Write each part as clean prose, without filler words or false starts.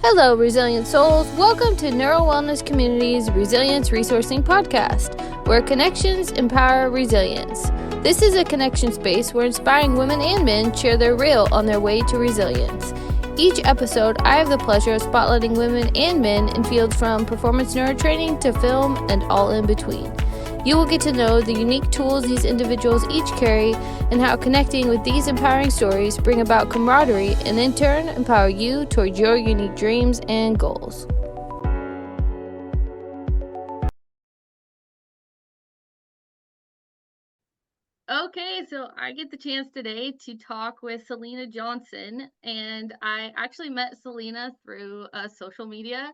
Hello, Resilient Souls. Welcome to Neuro Wellness Community's Resilience Resourcing Podcast, where connections empower resilience. This is a connection space where inspiring women and men share their real on their way to resilience. Each episode, I have the pleasure of spotlighting women and men in fields from performance neurotraining to film and all in between. You will get to know the unique tools these individuals each carry and how connecting with these empowering stories bring about camaraderie and in turn empower you toward your unique dreams and goals. Okay, so I get the chance today to talk with Salina Johnson, and I actually met Salina through social media.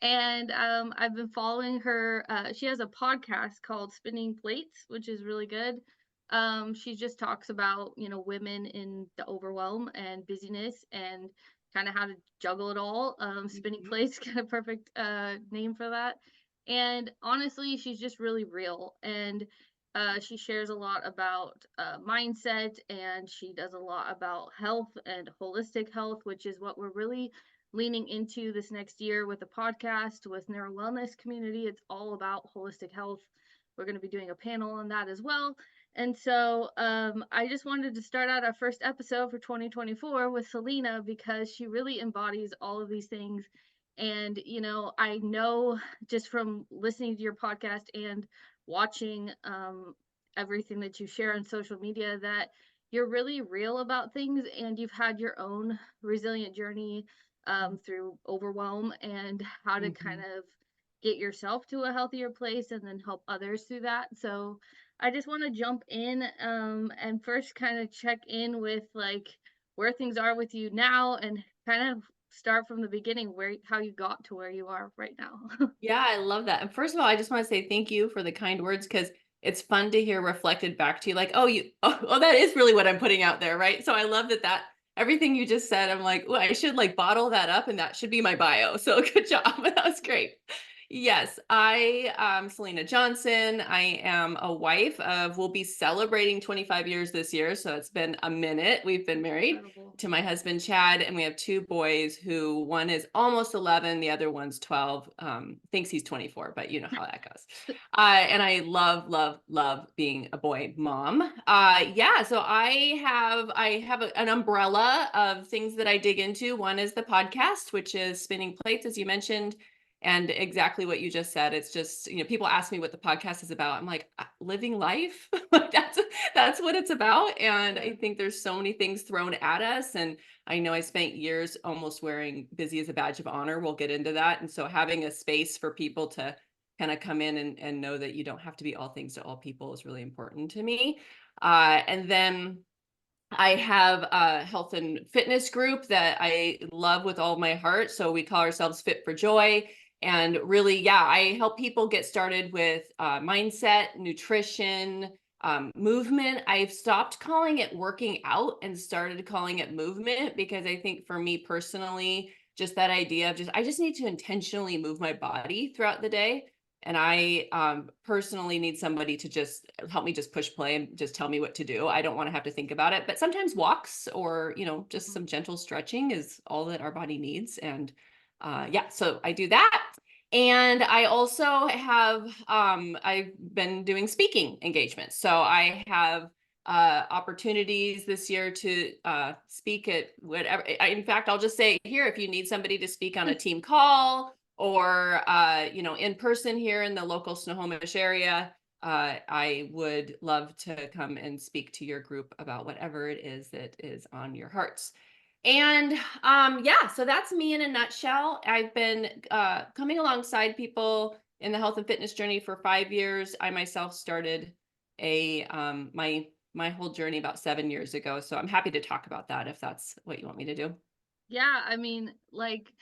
And I've been following her. She has a podcast called Spinning Plates, which is really good. She just talks about, women in the overwhelm and busyness and kind of how to juggle it all. Spinning Plates, kind of perfect name for that. And honestly, she's just really real. And she shares a lot about mindset, and she does a lot about health and holistic health, which is what we're really leaning into this next year with the podcast with Neuro Wellness Community. It's all about holistic health. We're going to be doing a panel on that as well. And so I just wanted to start out our first episode for 2024 with Salina because she really embodies all of these things. And, I know just from listening to your podcast and watching everything that you share on social media that you're really real about things and you've had your own resilient journey through overwhelm and how to kind of get yourself to a healthier place and then help others through that. So I just want to jump in and first kind of check in with like where things are with you now and kind of start from the beginning where how you got to where you are right now. Yeah, I love that. And first of all, I just want to say thank you for the kind words because it's fun to hear reflected back to you like, oh, that is really what I'm putting out there, right? So I love that everything you just said, I'm like, oh, I should like bottle that up and that should be my bio. So good job. That was great. Yes, I am Salina Johnson. I am a wife of, we'll be celebrating 25 years this year. So it's been a minute. We've been married Incredible. to my husband, Chad, and we have two boys who one is almost 11. The other one's 12, thinks he's 24, but you know how that goes. And I love, love, love being a boy mom. Yeah, so I have an umbrella of things that I dig into. One is the podcast, which is Spinning Plates, as you mentioned. And exactly what you just said. It's just, people ask me what the podcast is about. I'm like, living life. Like that's what it's about. And I think there's so many things thrown at us. And I know I spent years almost wearing busy as a badge of honor. We'll get into that. And so having a space for people to kind of come in and know that you don't have to be all things to all people is really important to me. And then I have a health and fitness group that I love with all my heart. So we call ourselves Fit for Joy. And really, yeah, I help people get started with mindset, nutrition, movement. I've stopped calling it working out and started calling it movement because I think for me personally, just that idea of I just need to intentionally move my body throughout the day. And I personally need somebody to just help me just push play and just tell me what to do. I don't want to have to think about it. But sometimes walks or, just some gentle stretching is all that our body needs. And yeah, so I do that. And I also have, I've been doing speaking engagements. So I have opportunities this year to speak at whatever. In fact, I'll just say here, if you need somebody to speak on a team call or in person here in the local Snohomish area, I would love to come and speak to your group about whatever it is that is on your hearts. And yeah, so that's me in a nutshell. I've been coming alongside people in the health and fitness journey for 5 years. I myself started a my whole journey about 7 years ago. So I'm happy to talk about that if that's what you want me to do. Yeah, I mean, like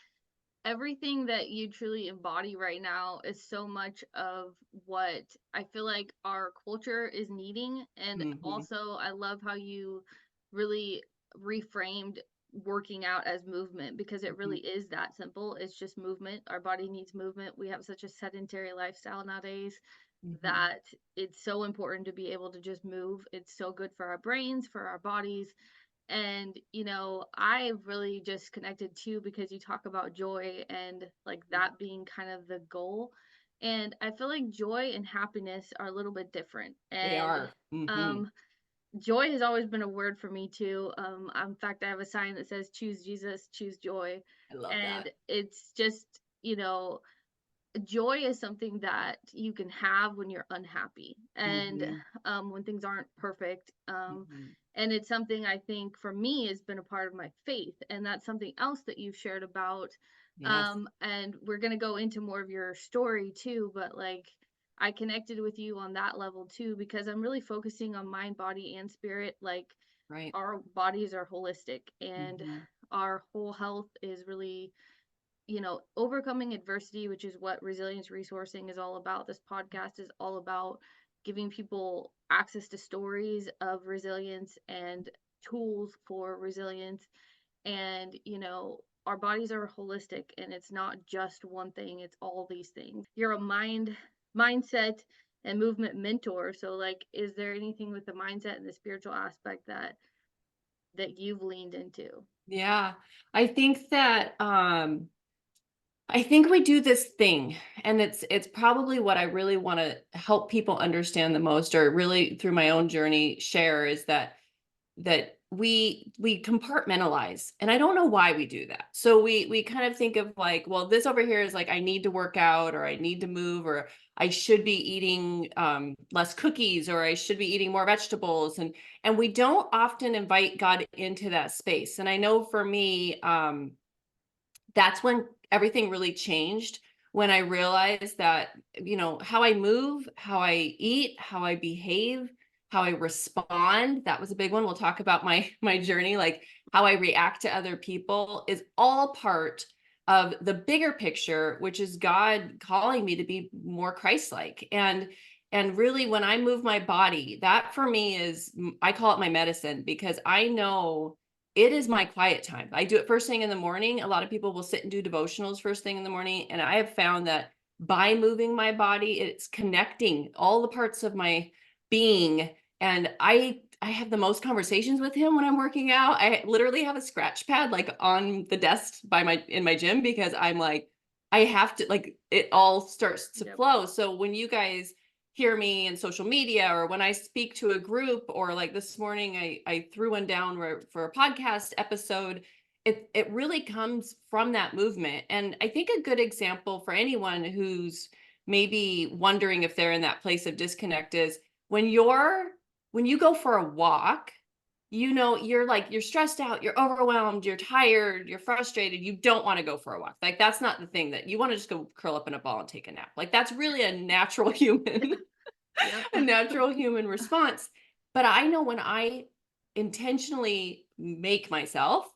everything that you truly embody right now is so much of what I feel like our culture is needing. And Mhm. also, I love how you really reframed working out as movement because it really Mhm. is that simple. It's just movement. Our body needs movement. We have such a sedentary lifestyle nowadays Mhm. that it's so important to be able to just move. It's so good for our brains, for our bodies. And, I've really just connected too because you talk about joy and like that being kind of the goal. And I feel like joy and happiness are a little bit different. They And are. um, joy has always been a word for me too. In fact, I have a sign that says, choose Jesus, choose joy. I love And that. it's just, joy is something that you can have when you're unhappy and Mhm. when things aren't perfect. Mhm. And it's something I think for me has been a part of my faith. And that's something else that you've shared about. Yes. And we're going to go into more of your story too. But like, I connected with you on that level too, because I'm really focusing on mind, body, and spirit. Like, Right. our bodies are holistic and Mhm. our whole health is really overcoming adversity, which is what resilience resourcing is all about. This podcast is all about giving people access to stories of resilience and tools for resilience. And, our bodies are holistic and it's not just one thing, it's all these things. You're a mindset and movement mentor. So like, is there anything with the mindset and the spiritual aspect that you've leaned into? Yeah. I think that I think we do this thing, and it's probably what I really want to help people understand the most, or really through my own journey share, is that we compartmentalize, and I don't know why we do that. So we kind of think of like, well, this over here is like I need to work out, or I need to move, or I should be eating less cookies, or I should be eating more vegetables, and we don't often invite God into that space. And I know for me, that's when everything really changed, when I realized that, how I move, how I eat, how I behave, how I respond, that was a big one. We'll talk about my journey, like how I react to other people is all part of the bigger picture, which is God calling me to be more Christ-like. And really when I move my body, that for me is I call it my medicine, because I know it is my quiet time. I do it first thing in the morning. A lot of people will sit and do devotionals first thing in the morning. And I have found that by moving my body, it's connecting all the parts of my being. And I have the most conversations with him when I'm working out. I literally have a scratch pad like on the desk by my in my gym, because I'm like, I have to, like, it all starts to Yep. flow. So when you guys hear me in social media, or when I speak to a group, or like this morning I threw one down for a podcast episode, it really comes from that movement. And I think a good example for anyone who's maybe wondering if they're in that place of disconnect is when you go for a walk, you're like, you're stressed out, you're overwhelmed, you're tired, you're frustrated, you don't want to go for a walk. Like, that's not the thing, that you want to just go curl up in a ball and take a nap. Like, that's really a natural human Yep. a natural human response. But I know when I intentionally make myself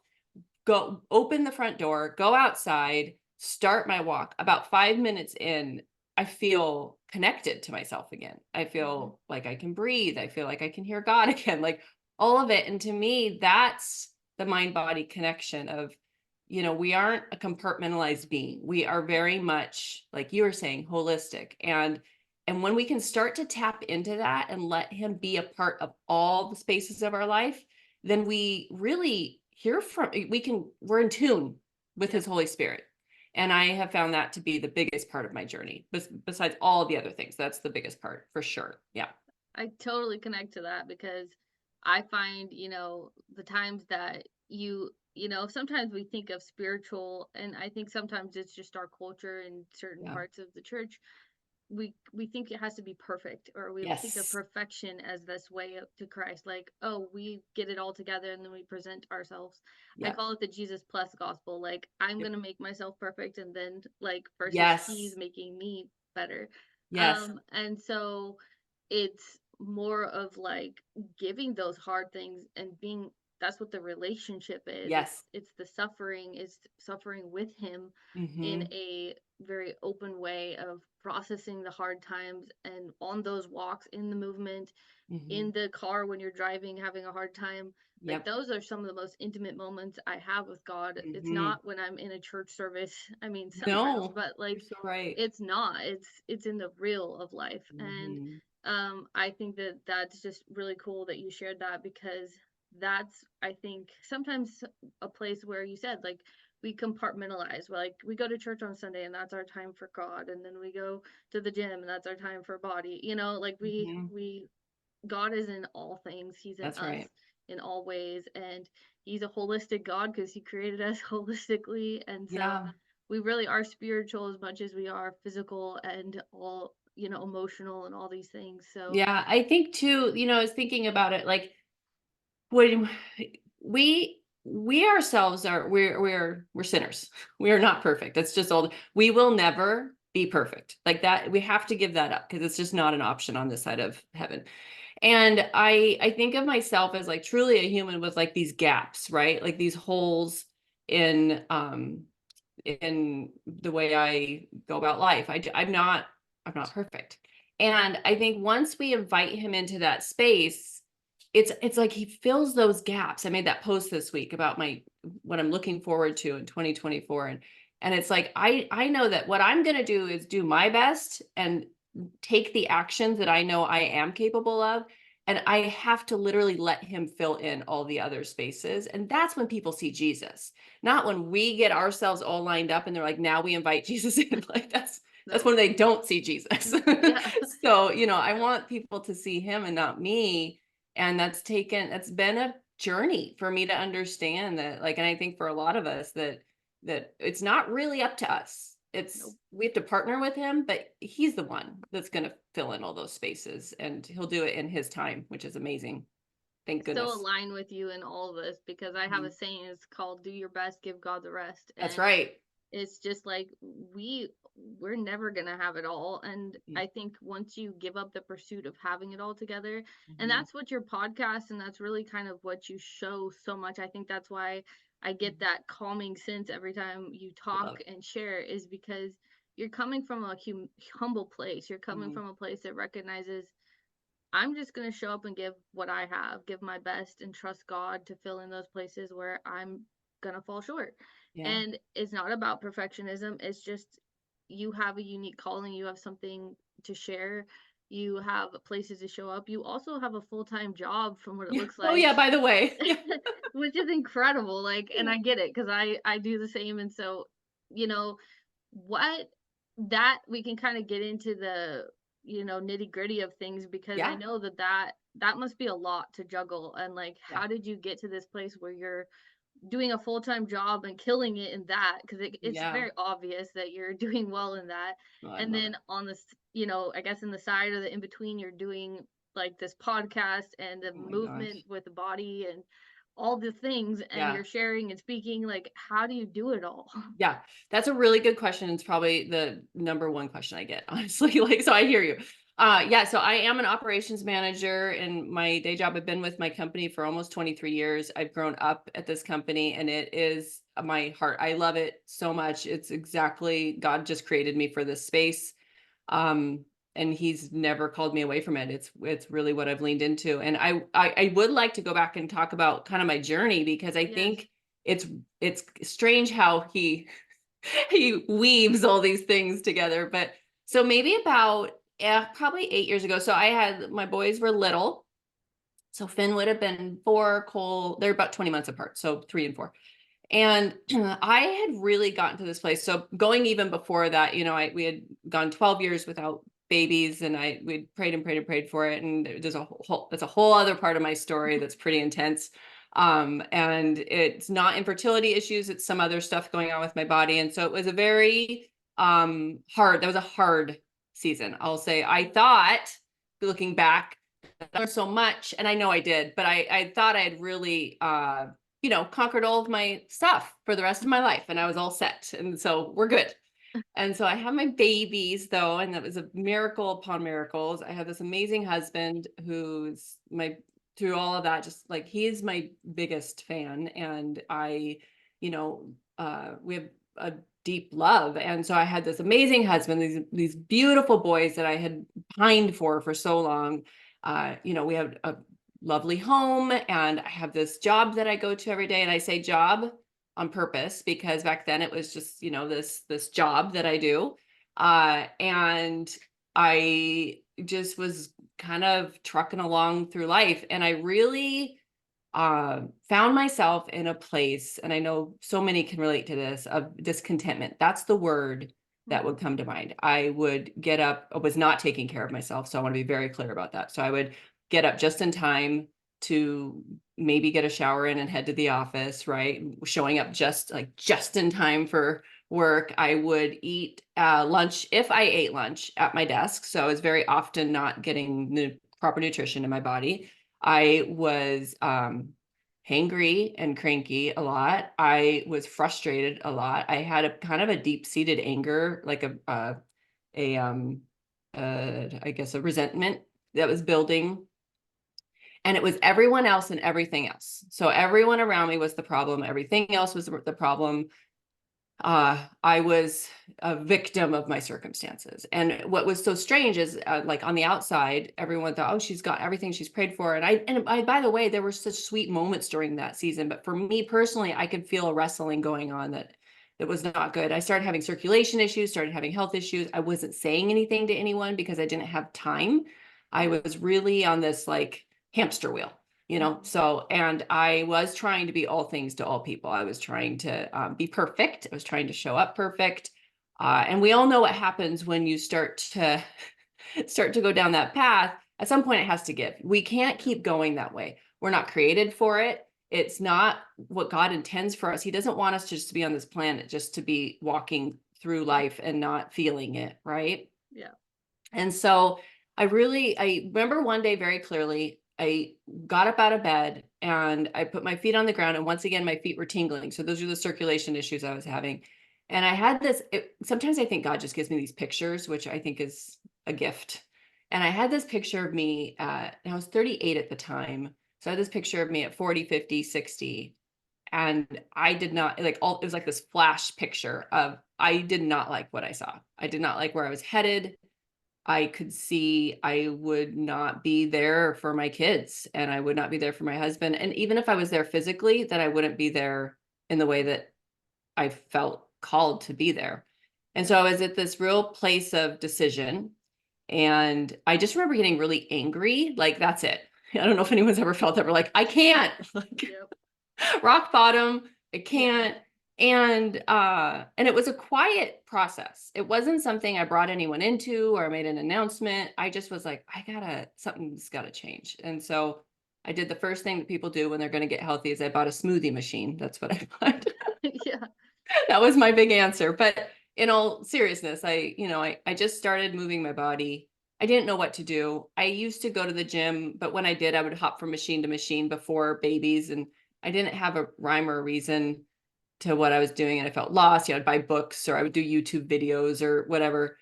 go open the front door, go outside, start my walk, about 5 minutes in, I feel connected to myself again. I Mhm. feel like I can breathe. I feel like I can hear God again, like all of it. And to me, that's the mind body connection of, we aren't a compartmentalized being. We are very much, like you were saying, holistic. And when we can start to tap into that and let him be a part of all the spaces of our life, then we really hear from we're in tune with his Yep. Holy Spirit. And I have found that to be the biggest part of my journey. Besides all the other things, that's the biggest part for sure. Yeah. I totally connect to that because I find, the times that sometimes we think of spiritual, and I think sometimes it's just our culture in certain Yeah. parts of the church. We think it has to be perfect, or we think of Yes. perfection as this way up to Christ, like, oh, we get it all together and then we present ourselves. I Yep. call it the Jesus plus gospel. Like, I'm Yep. gonna make myself perfect, and then like versus he's Yes. making me better. Yes. And so it's more of like giving those hard things and being, that's what the relationship is. it's Yes. it's the suffering, is suffering with him in Mm-hmm. a very open way of processing the hard times, and on those walks, in the movement, Mm-hmm. in the car when you're driving having a hard time. Like, Yep. those are some of the most intimate moments I have with God. It's Mm-hmm. not when I'm in a church service. I mean, sometimes, No, but you're like, so right. it's not. It's in the real of life. And Mm-hmm. I think that that's just really cool that you shared that, because that's, I think, sometimes a place where you said, like, we compartmentalize. We're like, we go to church on Sunday and that's our time for God, and then we go to the gym and that's our time for body. Like Mhm. we God is in all things. He's in That's us right. in all ways, and he's a holistic God because he created us holistically. And so Yeah. we really are spiritual as much as we are physical and all, emotional and all these things. So Yeah. I think too, I was thinking about it, like, when we ourselves are we're sinners. We are not perfect. That's just all. We will never be perfect. Like that, we have to give that up because it's just not an option on this side of heaven. And I think of myself as like truly a human with like these gaps, right? Like these holes in the way I go about life. I'm not perfect. And I think once we invite him into that space, it's like he fills those gaps. I made that post this week about my what I'm looking forward to in 2024, and it's like I know that what I'm going to do is do my best and take the actions that I know I am capable of, and I have to literally let him fill in all the other spaces. And that's when people see Jesus, not when we get ourselves all lined up and they're like, now we invite Jesus in. Like that's no. when they don't see Jesus. Yeah. So, I Yeah. want people to see him and not me. And that's been a journey for me to understand that, like, and I think for a lot of us that it's not really up to us. Nope. We have to partner with him, but he's the one that's going to fill in all those spaces, and he'll do it in his time, which is amazing. I Thank so goodness. align with you in all of this because I have a Mhm. saying, it's called do your best, give God the rest. That's And right. it's just like we're never going to have it all, and Mm, I think once you give up the pursuit of having it all together, and mhm, that's what your podcast and that's really kind of what you show so much. I think that's why I get mhm. that calming sense every time you I talk love it. and share, is because you're coming from a humble place. You're coming Mhm. from a place that recognizes I'm just going to show up and give what I have, give my best, and trust God to fill in those places where I'm going to fall short. Yeah. And it's not about perfectionism. It's just you have a unique calling, you have something to share, you have places to show up. You also have a full time job from what it Yeah. looks Oh like, yeah, by the way. Yeah. which is incredible. Like, and Yeah. I get it because I do the same. And so, you know, what that we can kind of get into the nitty gritty of things, because I Yeah. know that must be a lot to juggle. And like, Yeah. how did you get to this place where you're doing a full-time job and killing it in that, because it's Yeah. very obvious that you're doing well in that. Oh, I And love it. then on this, I guess in the side or the in between, you're doing like this podcast and the Oh my movement gosh. with the body and all the things, and Yeah. you're sharing and speaking. Like, how do you do it all? Yeah, that's a really good question. It's probably the number one question I get, honestly. Like, so I hear you. Yeah, so I am an operations manager in my day job. I've been with my company for almost 23 years. I've grown up at this company and it is my heart. I love it so much. It's exactly God just created me for this space. Um, and he's never called me away from it. It's really what I've leaned into. And I would like to go back and talk about kind of my journey because I Yes. think it's it's strange how he weaves all these things together. But so maybe about probably 8 years ago. So I had my boys were little. So Finn would have been 4, Cole, they're about 20 months apart. So 3 and 4. And I had really gotten to this place. So going even before that, we had gone 12 years without babies, and we prayed and prayed and prayed for it. And there's that's a whole other part of my story that's pretty intense. And it's not infertility issues; it's some other stuff going on with my body. And so it was a very hard. That was a hard season. I'll say. I thought, looking back, I learned so much, and I know I did, but I thought I had really conquered all of my stuff for the rest of my life and I was all set. And so we're good. And so I have my babies though, and that was a miracle upon miracles. I have this amazing husband who's through all of that, just like he is my biggest fan. And you know, we have a deep love. And so I had this amazing husband, these beautiful boys that I had pined for so long. We have a lovely home and I have this job that I go to every day. And I say job on purpose because back then it was just, this job that I do. And I just was kind of trucking along through life. And I really found myself in a place, and I know so many can relate to this, of discontentment. That's the word that would come to mind. I would get up, I was not taking care of myself. So I want to be very clear about that. So I would get up just in time to maybe get a shower in and head to the office, right? Showing up just in time for work. I would eat lunch if I ate lunch at my desk. So I was very often not getting the proper nutrition in my body. I was hangry and cranky a lot. I was frustrated a lot. I had a kind of a deep-seated anger, like I guess a resentment that was building. And it was everyone else and everything else. So everyone around me was the problem. Everything else was the problem. I was a victim of my circumstances. And what was so strange is like on the outside, everyone thought, oh, she's got everything she's prayed for. And by the way, there were such sweet moments during that season. But for me personally, I could feel a wrestling going on that was not good. I started having circulation issues, started having health issues. I wasn't saying anything to anyone because I didn't have time. I was really on this like hamster wheel. So, and I was trying to be all things to all people. I was trying to be perfect. I was trying to show up perfect. And we all know what happens when you start to go down that path. At some point it has to give. We can't keep going that way. We're not created for it. It's not what God intends for us. He doesn't want us just to be on this planet, just to be walking through life and not feeling it, right? Yeah. And so I remember one day very clearly, I got up out of bed and I put my feet on the ground, and once again, my feet were tingling. So those are the circulation issues I was having. And I had sometimes I think God just gives me these pictures, which I think is a gift. And I had this picture of me and I was 38 at the time. So I had this picture of me at 40, 50, 60. And I did not it was like this flash picture of, I did not like what I saw. I did not like where I was headed. I could see I would not be there for my kids, and I would not be there for my husband. And even if I was there physically, that I wouldn't be there in the way that I felt called to be there. And so I was at this real place of decision. And I just remember getting really angry. Like, that's it. I don't know if anyone's ever felt that. We're like, I can't. Like, Yep. rock bottom. I Yeah. can't. And it was a quiet process. It wasn't something I brought anyone into or made an announcement. I just was like, something's gotta change. And so I did the first thing that people do when they're going to get healthy is I bought a smoothie machine. That's what I bought. Yeah. That was my big answer. But in all seriousness, I just started moving my body. I didn't know what to do. I used to go to the gym, but when I did, I would hop from machine to machine before babies, and I didn't have a rhyme or a reason to what I was doing, and I felt lost. I'd buy books or I would do YouTube videos or whatever.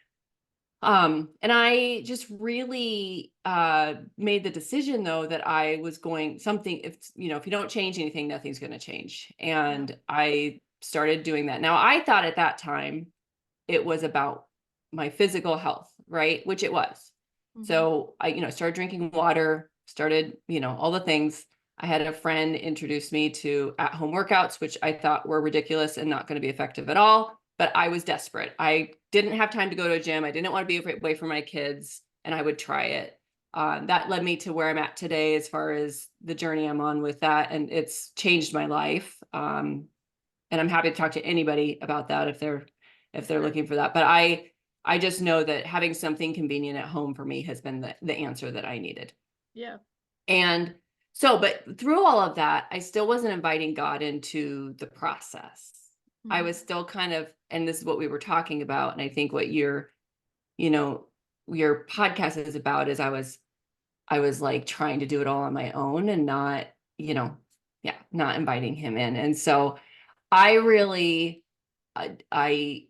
And I just really made the decision though that I was going something, if you don't change anything, nothing's going to change. Yeah. And I started doing that. Now I thought at that time it was about my physical health, right? Which it was. Mhm. So I started drinking water, started, all the things. I had a friend introduce me to at-home workouts, which I thought were ridiculous and not going to be effective at all. But I was desperate. I didn't have time to go to a gym. I didn't want to be away from my kids, and I would try it. That led me to where I'm at today as far as the journey I'm on with that. And it's changed my life. And I'm happy to talk to anybody about that if they're Sure. looking for that. But I just know that having something convenient at home for me has been the answer that I needed. Yeah. And so, but through all of that, I still wasn't inviting God into the process. I Mhm. was still kind of, and this is what we were talking about. And I think what you know, your podcast is about is I was like trying to do it all on my own and not, yeah, not inviting him in. And so I really, I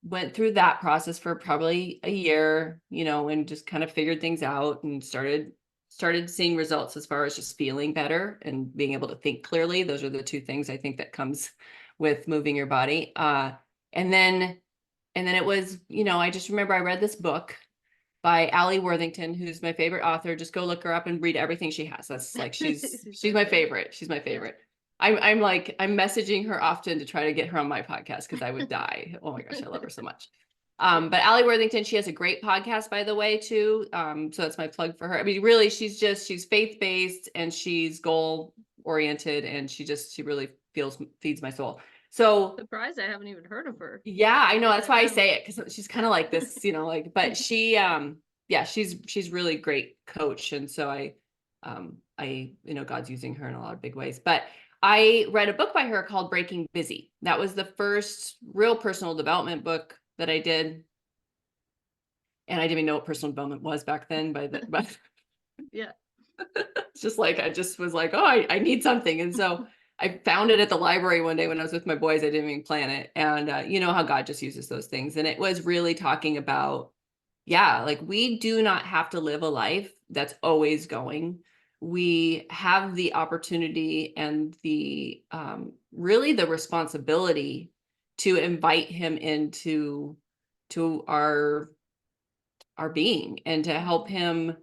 went through that process for probably a year, and just kind of figured things out and started seeing results as far as just feeling better and being able to think clearly. Those are the two things I think that comes with moving your body. And then it was, I just remember I read this book by Allie Worthington, who's my favorite author. Just go look her up and read everything she has. That's like She's she's very my good. favorite. She's my Yeah. favorite. I'm messaging her often to try to get her on my podcast because I would die. Oh my gosh, I love her so much. Yeah. But Allie Worthington, she has a great podcast, by the way, too. So that's my plug for her. I mean, really, she's faith-based and she's goal oriented, and she really feeds my soul. So Surprised I haven't even heard of her. yeah, I know. That's Right why I now. say it, because she's kind of like this, like, but yeah, she's really great coach. And so God's using her in a lot of big ways. But I read a book by her called Breaking Busy. That was the first real personal development book that I did. And I didn't even know what personal development was back then, but Yeah. it's just like, I just was like, oh, I need something. And so I found it at the library one day when I was with my boys. I didn't even plan it. And you know how God just uses those things. And it was really talking about, yeah, like we do not have to live a life that's always going. We have the opportunity and the really the responsibility to invite him into to our being, and to help Mhm. him,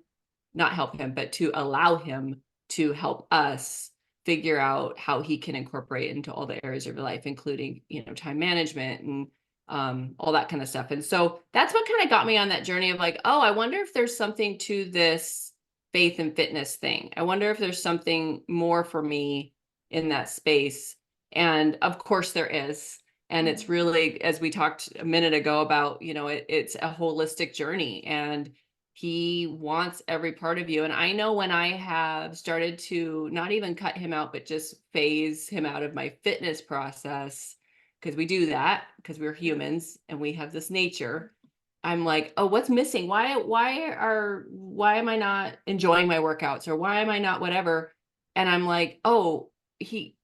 not help him, but to allow him to help us figure out how he can incorporate into all the areas of your life, including, time management and all that kind of stuff. And so that's what kind of got me on that journey of like, oh, I wonder if there's something to this faith and fitness thing. I wonder if there's something more for me in that space. And of course there is. And it's Mhm. really, as we talked a minute ago about, it's a holistic journey, and he wants every part of you. And I know when I have started to not even cut him out, but just phase him out of my fitness process, because we do that because we're Yeah. humans and we have this nature. I'm like, oh, what's missing? Why am I not enjoying my workouts, or why am I not whatever? And I'm like, oh,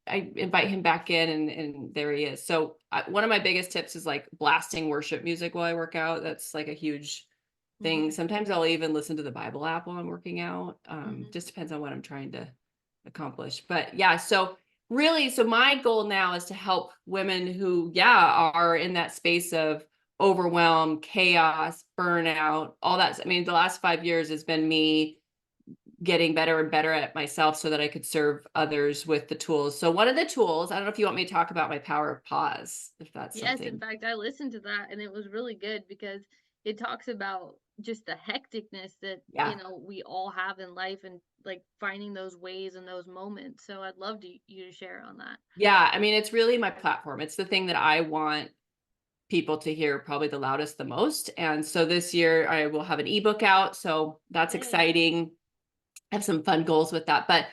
I invite him back in, and there he is. So one of my biggest tips is like blasting worship music while I work out. That's like a huge thing. Mhm. Sometimes I'll even listen to the Bible app while I'm working out. Mhm. Just depends on what I'm trying to accomplish. But yeah, so really, so my goal now is to help women who, yeah, are in that space of overwhelm, chaos, burnout, all that. I mean, the last 5 years has been me getting better and better at myself so that I could serve others with the tools. So one of the tools, I don't know if you want me to talk about my power of pause, if that's Yes, in something. fact, I listened to that and it was really good because it talks about just the hecticness that, Yeah. we all have in life and like finding those ways and those moments. So I'd love you to share on that. Yeah. I mean, it's really my platform. It's the thing that I want people to hear probably the loudest, the most. And so this year I will have an ebook out. So that's Yay. exciting. I have some fun goals with that. But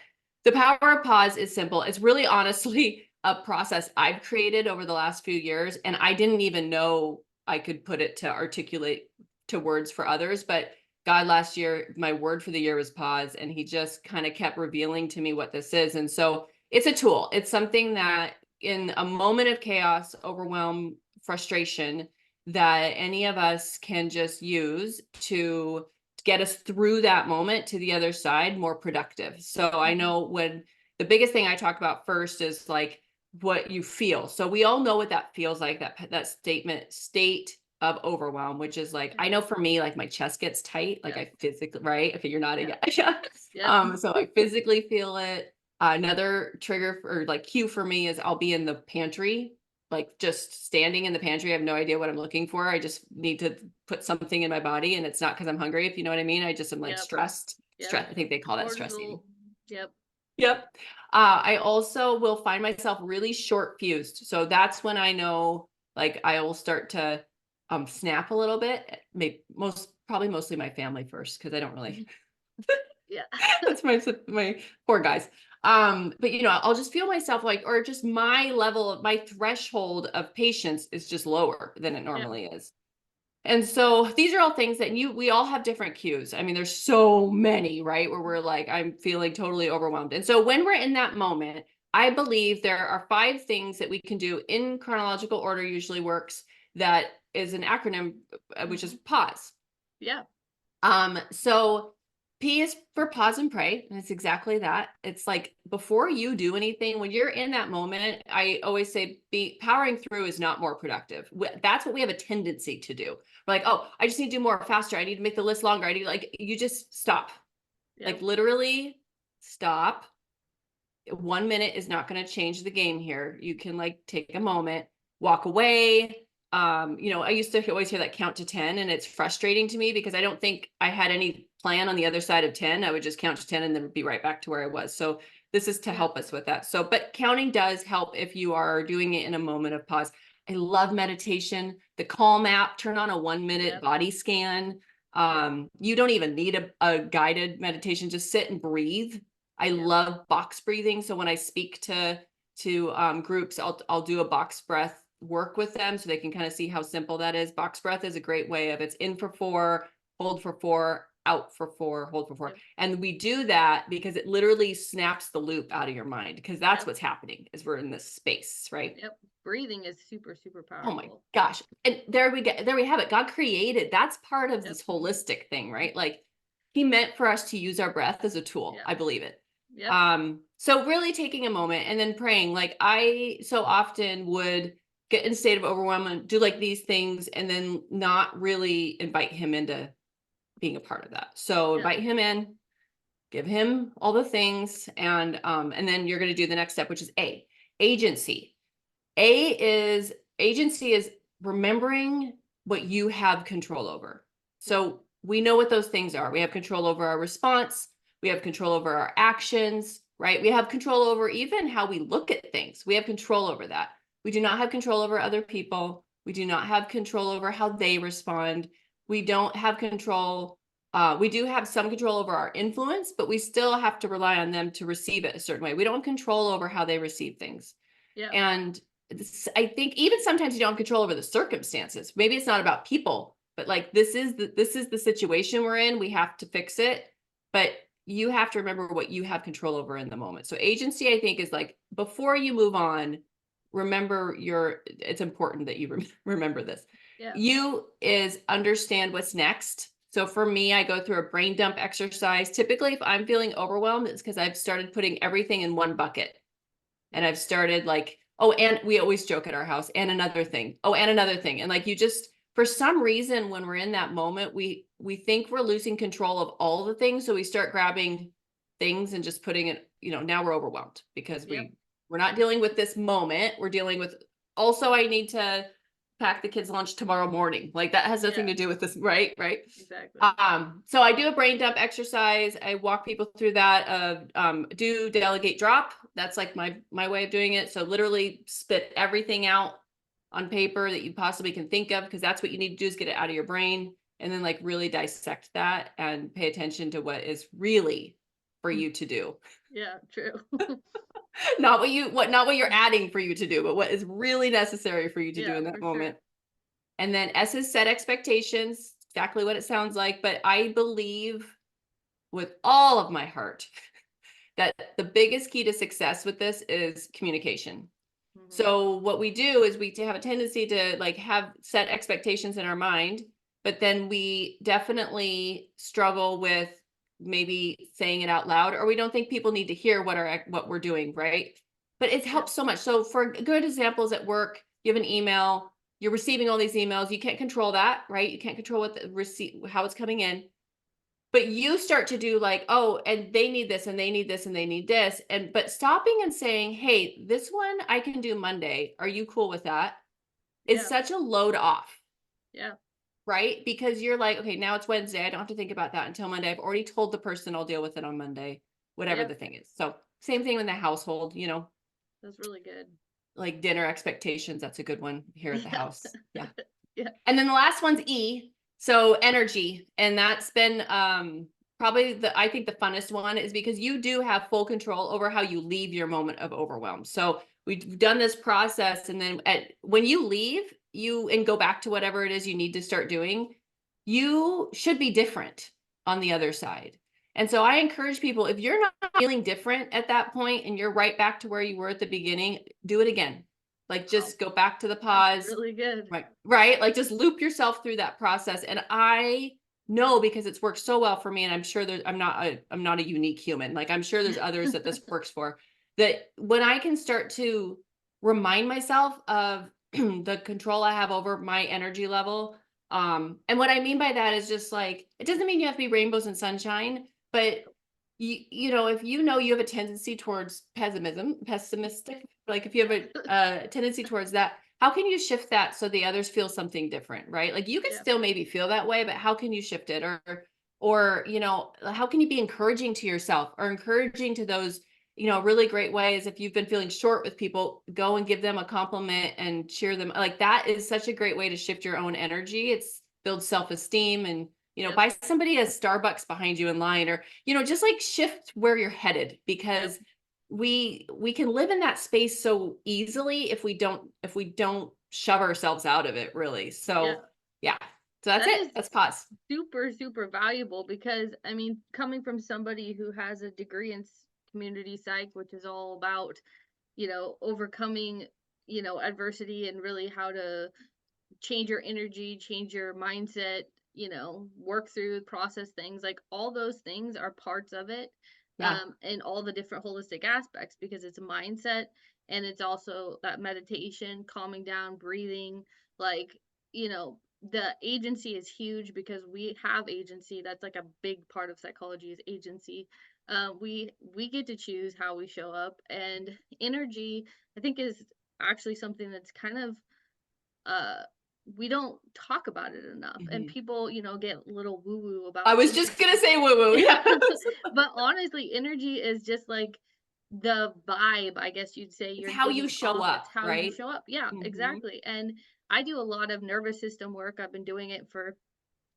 the power of pause is simple. It's really honestly a process I've created over the last few years. And I didn't even know I could put it to articulate to words for others. But God, last year, my word for the year was pause. And he just kind of kept revealing to me what this is. And so it's a tool. It's something that in a moment of chaos, overwhelm, frustration, that any of us can just use to get us through that moment to the other side more productive. So I Mhm. know when the biggest thing I talk about first is like what you feel. So we all know what that feels like, that state of overwhelm, which is like, I Mhm. know for me, like my chest gets tight, like Yep. I physically, right? Okay, you're not a, Yep. yeah. Yeah. Yep. So I physically feel it. Another trigger or like cue for me is I'll be in the pantry, like just standing in the pantry. I have no idea what I'm looking for. I just need to put something in my body, and it's not because I'm hungry, if you know what I mean. I just am like Yep. stressed. Yep. I think they call that stress eating. Cortisol. Yep. Yep. I also will find myself really short fused. So that's when I know, like, I will start to snap a little bit. Maybe probably mostly my family first, because I don't really. Mhm. Yeah. That's my poor guys. But I'll just feel myself like, or just my threshold of patience is just lower than it Yep. normally is. And so these are all things that we all have different cues. I mean, there's so many, right? Where we're like, I'm feeling totally overwhelmed. And so when we're in that moment, I believe there are 5 things that we can do in chronological order, usually works, that is an acronym, which is Mhm. pause. Yeah. So P is for pause and pray. And it's exactly that. It's like before you do anything, when you're in that moment, I always say be powering through is not more productive. That's what we have a tendency to do. We're like, oh, I just need to do more faster. I need to make the list longer. I need like you just stop. Like Yep. literally stop. 1 minute is not going to change the game here. You can like take a moment, walk away. I used to always hear that count to 10, and it's frustrating to me because I don't think I had any plan on the other side of 10. I would just count to 10 and then be right back to where I was. So This is to Yep. help us with that. So, but counting does help if you are doing it in a moment of pause. I love meditation. The Calm app, turn on a 1 minute Yep. body scan. You don't even need a guided meditation. Just sit and breathe. I Yep. love box breathing. So when I speak to groups, I'll do a box breath work with them so they can kind of see how simple that is. Box breath is a great way of it's in for 4, hold for 4, out for 4, hold for 4. Yep. And we do that because it literally snaps the loop out of your mind, because that's Yep. what's happening is we're in this space, right? Yep. Breathing is super, super Oh my powerful. gosh. And there we have it. God created, that's part of Yep. this holistic thing, right? Like he meant for us to use our breath as a tool. Yep. I believe it. Yep. So really taking a moment and then praying. Like I so often would get in a state of overwhelm and do like these things and then not really invite him into being a part of that. So Yep. invite him in, give him all the things, and then you're going to do the next step, which is agency. Agency is remembering what you have control over. Yep. So we know what those things are. We have control over our response. We have control over our actions, right? We have control over even how we look at things. We have control over that. We do not have control over other people. We do not have control over how they respond. We don't have control. We do have some control over our influence, but we still have to rely on them to receive it a certain way. We don't have control over how they receive things. Yep. And I think even sometimes you don't have control over the circumstances. Maybe it's not about people, but like this is the situation we're in. We have to fix it, but you have to remember what you have control over in the moment. So agency, I think, is like before you move on, remember it's important that you remember this. Yep. You is understand what's next. So for me, I go through a brain dump exercise. Typically, if I'm feeling overwhelmed, it's because I've started putting everything in one bucket. And Yep. I've started like, oh, and we always joke at our house, and another thing. Oh, and another thing. And like you just for some reason when we're in that moment, we think we're losing control of all the things. So we start grabbing things and just putting it, now we're overwhelmed because Yep. we're not dealing with this moment. We're dealing with also I need to pack the kids' lunch tomorrow morning. Like that has nothing Yeah. to do with this, right? Right. Exactly. So I do a brain dump exercise. I walk people through that of do delegate drop. That's like my way of doing it. So literally spit everything out on paper that you possibly can think of, because that's what you need to do is get it out of your brain and then like really dissect that and pay attention to what is really for you to do. Yeah. True. Not what you're adding for you to do, but what is really necessary for you to do Yeah. in that For sure. moment. And then S is set expectations, exactly what it sounds like. But I believe with all of my heart that the biggest key to success with this is communication. Hmm. So what we do is we have a tendency to like have set expectations in our mind, but then we definitely struggle with maybe saying it out loud, or we don't think people need to hear what we're doing, right? But it Yep. helps so much. So for good examples at work, you have an email, you're receiving all these emails, you can't control that, right? You can't control what the receipt how it's coming in. But you start to do like, oh, and they need this and they need this and they need this. And but stopping and saying, hey, this one I can do Monday. Are you cool with that? Is Yeah. such a load off, Yeah. right? Because you're like, okay, now it's Wednesday. I don't have to think about that until Monday. I've already told the person I'll deal with it on Monday, whatever Yep. the thing is. So same thing in the household, That's really good. like dinner expectations. That's a good one here at the Yeah. house. Yeah. Yeah. And then the last one's E. So energy. And that's been probably I think the funnest one is because you do have full control over how you leave your moment of overwhelm. So we've done this process. And then when you leave, and go back to whatever it is you need to start doing, you should be different on the other side. And so I encourage people, if you're not feeling different at that point and you're right back to where you were at the beginning, do it again. Like Wow. just go back to the That's pause. really good. Right. Like just loop yourself through that process. And I know because it's worked so well for me. And I'm sure I'm not a unique human. Like I'm sure there's others that this works for, that when I can start to remind myself of the control I have over my energy level. And what I mean by that is just like, it doesn't mean you have to be rainbows and sunshine, but if you have a tendency towards pessimistic, like if you have Yeah. a tendency towards that, how can you shift that so the others feel something different, right? Like you can Yeah. still maybe feel that way, but how can you shift it? Or how can you be encouraging to yourself or encouraging to those a really great way is if you've been feeling short with people, go and give them a compliment and cheer them. Like that is such a great way to shift your own energy. It's builds self-esteem and, Yep. buy somebody a Starbucks behind you in line or, just like shift where you're headed Yep. because we can live in that space so easily if we don't shove ourselves out of it really. Yeah. So, yeah. So that's That it. is That's pause. super, super valuable because I mean, coming from somebody who has a degree in community psych, which is all about, overcoming, adversity and really how to change your energy, change your mindset, work through, process things. Like all those things are parts of it, Yeah. and all the different holistic aspects because it's a mindset and it's also that meditation, calming down, breathing. Like, the agency is huge because we have agency. That's like a big part of psychology is agency. We get to choose how we show up, and energy, I think, is actually something that's kind of uh we don't talk about it enough, and Mhm. people get a little woo woo I about was this. just gonna say woo woo. Yeah. Yeah. But honestly, energy is just like the vibe, I guess you'd say, It's you're how you giving show off. It's up, how you right? show up. Yeah, Mhm. exactly. And I do a lot of nervous system work. I've been doing it for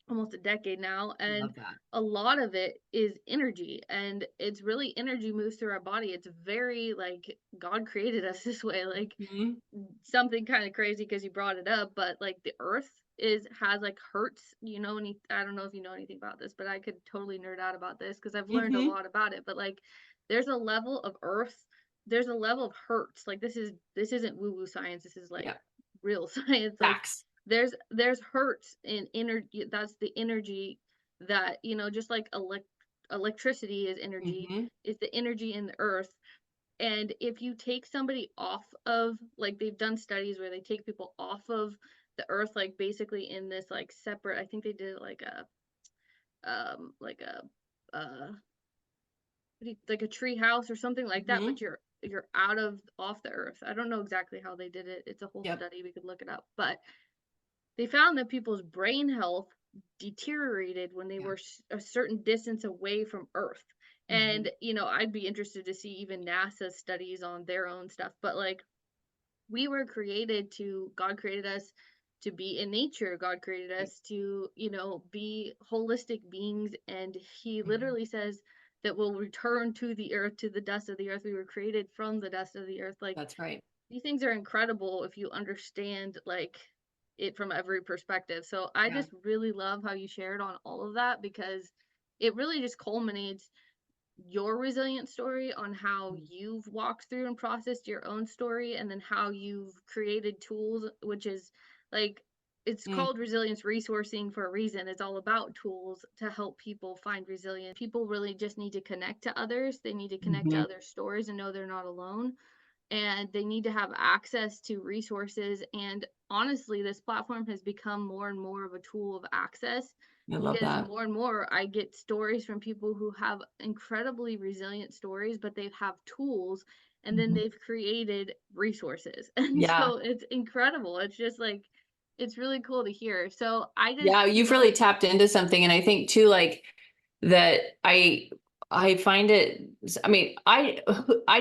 almost a decade now, and Love that. a lot of it is energy, and it's really energy moves through our body. It's very like God created us this way. Like Mhm. something kind of crazy because you brought it up, but like the earth has like hertz, I don't know if you know anything about this, but I could totally nerd out about this because I've learned a Mhm. lot about it. But like there's a level of earth, there's a level of hertz. Like this isn't woo-woo science, this is like Yeah. real science. Like Facts. there's hertz in energy. That's the energy that, just like electricity is energy, Mhm. is the energy in the earth. And if you take somebody off of, like, they've done studies where they take people off of the earth, like basically in this like separate, I think they did like a like a like a tree house or something like that, Mhm. but you're out of off the earth. I don't know exactly how they did it. It's a whole Yep. study, we could look it up. But they found that people's brain health deteriorated when they Yeah. were a certain distance away from Earth. Mhm. And, I'd be interested to see even NASA studies on their own stuff. But like, God created us to be in nature. God created Right. us to, be holistic beings. And He Mhm. literally says that we'll return to the earth, to the dust of the earth. We were created from the dust of the earth. Like, That's right. these things are incredible if you understand like it from every perspective. So I Yeah. just really love how you shared on all of that because it really just culminates your resilient story on how Mm. you've walked through and processed your own story, and then how you've created tools, which is like, it's Mm. called resilience resourcing for a reason. It's all about tools to help people find resilience. People really just need to connect to others, they need to connect to Mhm. other stories and know they're not alone, and they need to have access to resources. And honestly, this platform has become more and more of a tool of access I love because that. more and more I get stories from people who have incredibly resilient stories, but they have tools, and then Mhm. they've created resources. And Yeah. so it's incredible. It's just like, it's really cool to hear. So I just, Yeah, you've really tapped into something, and I think too, like that. I find it. I mean, I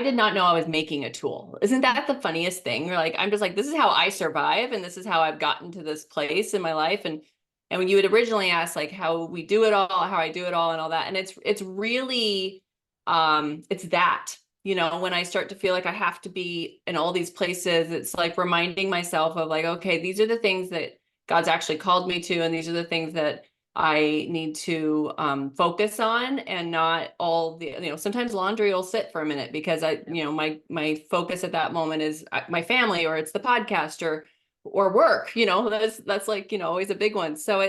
did not know I was making a tool. Isn't that the funniest thing? You're like, I'm just like, this is how I survive, and this is how I've gotten to this place in my life. And when you had originally asked, like, how we do it all, how I do it all, and all that, and it's really, it's that. When I start to feel like I have to be in all these places, it's like reminding myself of like, okay, these are the things that God's actually called me to, and these are the things that I need to focus on, and not all the, sometimes laundry will sit for a minute because my focus at that moment is my family, or it's the podcast, or work. That's like, always a big one. So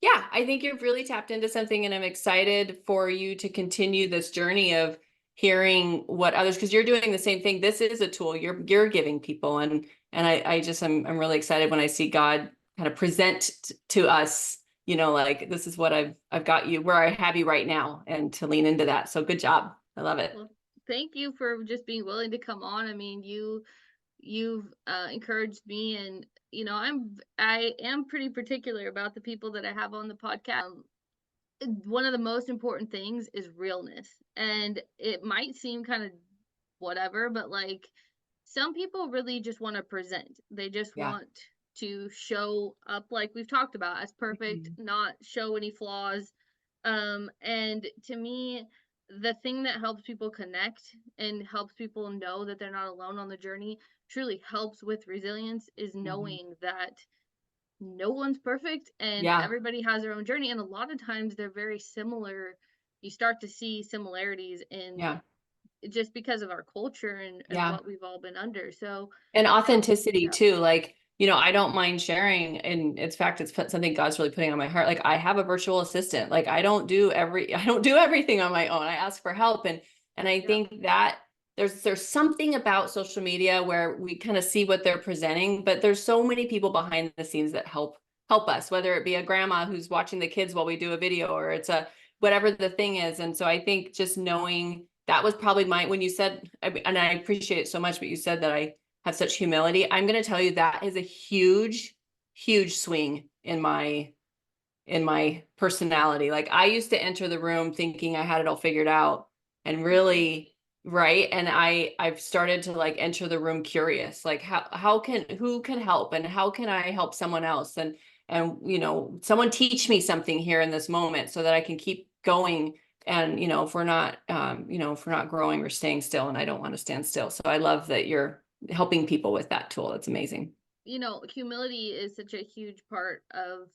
yeah, I think you've really tapped into something, and I'm excited for you to continue this journey of hearing what others, because you're doing the same thing. This is a tool you're giving people, and I'm really excited when I see God kind of present to us, like, this is what I've got you where I have you right now, and to lean into that. So good job. I love it. well, thank you for just being willing to come on. I mean, you've encouraged me, and I am pretty particular about the people that I have on the podcast. One of the most important things is realness, and it might seem kind of whatever, but like some people really just want to present. They just Yeah. want to show up like we've talked about as perfect, Mhm. not show any flaws. And to me, the thing that helps people connect and helps people know that they're not alone on the journey truly helps with resilience is Mhm. knowing that no one's perfect and Yeah. everybody has their own journey. And a lot of times they're very similar. You start to see similarities in Yeah. just because of our culture and Yeah. what we've all been under. So, And authenticity yeah, too. Like, I don't mind sharing. And in fact, it's something God's really putting on my heart. Like, I have a virtual assistant. Like, I don't do everything on my own. I ask for help. And I yeah, think that there's something about social media where we kind of see what they're presenting, but there's so many people behind the scenes that help us, whether it be a grandma who's watching the kids while we do a video, or it's a whatever the thing is. And so I think just knowing that was probably when you said, and I appreciate it so much, but you said that I have such humility. I'm going to tell you that is a huge, huge swing in my personality. Like, I used to enter the room thinking I had it all figured out, and mhm, really, right. And I've started to like enter the room curious, like who can help, and how can I help someone else? And someone teach me something here in this moment so that I can keep going. And if we're not growing or staying still, and I don't want to stand still. So I love that you're helping people with that tool. It's amazing. humility is such a huge part of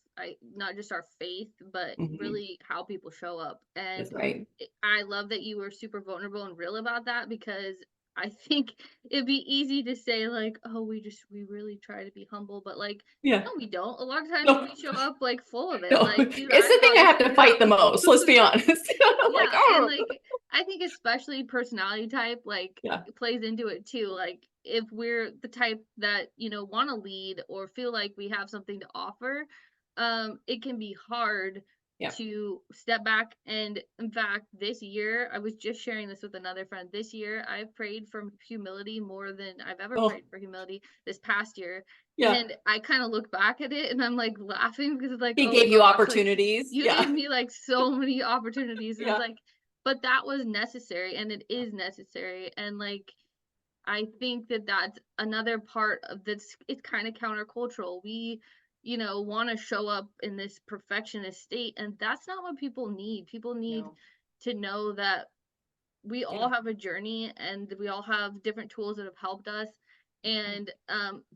not just our faith, but Mhm. really how people show up. That's And right. I love that you were super vulnerable and real about that because I think it'd be easy to say like, oh, we really try to be humble, but like, Yeah. no, we don't. A lot of times No, we show up like full of it. no, Like, dude, it's I've the thing got I this have to figured fight out. the most. Let's be honest. I'm like, Yeah, and, oh, like, I think especially personality type, like, yeah. it plays into it too, like, if we're the type that, wanna lead or feel like we have something to offer, it can be hard Yeah. to step back, and in fact, this year I was just sharing this with another friend, this year, I've prayed for humility more than I've ever Oh, prayed for humility this past year, yeah. and I kinda look back at it and I'm, like, laughing because it's like, He "Oh gave you gosh," like, opportunities. you gave Yeah. me, like, so many opportunities, and it's Yeah. like but that was necessary, and it is necessary, and, like, I think that that's another part of this it's kinda countercultural. We, wanna show up in this perfectionist state, and that's not what people need. People need No. to know that we all Yeah. have a journey and we all have different tools that have helped us. Yeah. And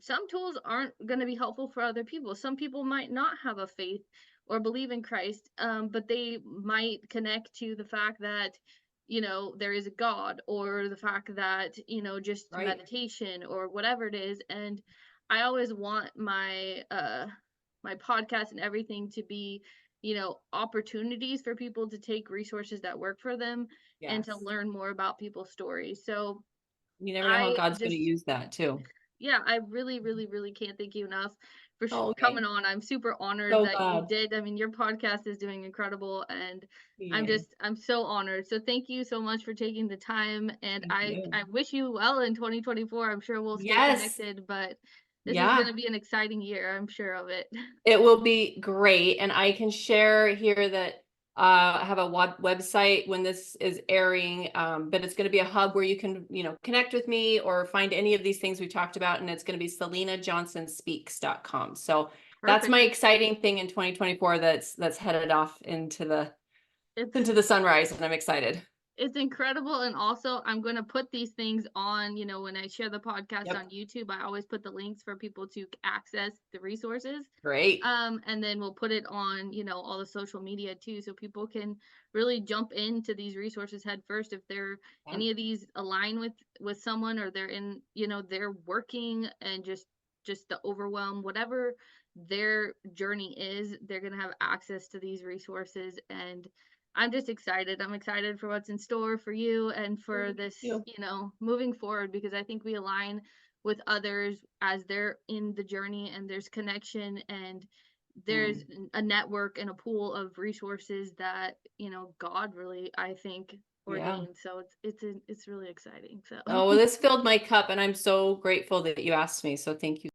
some tools aren't going to be helpful for other people. Some people might not have a faith or believe in Christ, but they might connect to the fact that, there is a God or the fact that, just Right. meditation or whatever it is. And I always want my podcast and everything to be, opportunities for people to take resources that work for them and to Yes. learn more about people's stories. So You never know how I God's going to just, use that too. yeah, I really, really, really can't thank you enough for Oh, coming okay. on. I'm super honored So that you glad. did. I mean, your podcast is doing incredible, and Yay. I'm so honored. So thank you so much for taking the time, and Thank I you. wish you well in 2024. I'm sure we'll stay Yes. connected, but this is going Yeah. to be an exciting year. I'm sure of it. It will be great. And I can share here that I have a website when this is airing, but it's going to be a hub where you can, connect with me or find any of these things we talked about. And it's going to be salinajohnsonspeaks.com. So that's my Perfect. exciting thing in 2024 that's headed off It's into the sunrise, and I'm excited. It's incredible, and also, I'm gonna put these things on, when I share the podcast Yep. on YouTube, I always put the links for people to access the resources, Great. and then we'll put it on, all the social media too, so people can really jump into these resources head first if they're Yeah. any of these align with someone or they're in, they're working and just the overwhelm, whatever their journey is, they're gonna have access to these resources, and I'm just excited. I'm excited for what's in store for you and for Thank this, you. moving forward because I think we align with others as they're in the journey and there's connection and there's Mm, a network and a pool of resources that, God really, I think, yeah. ordained. So it's really exciting. So Oh, well, this filled my cup, and I'm so grateful that you asked me. So thank you.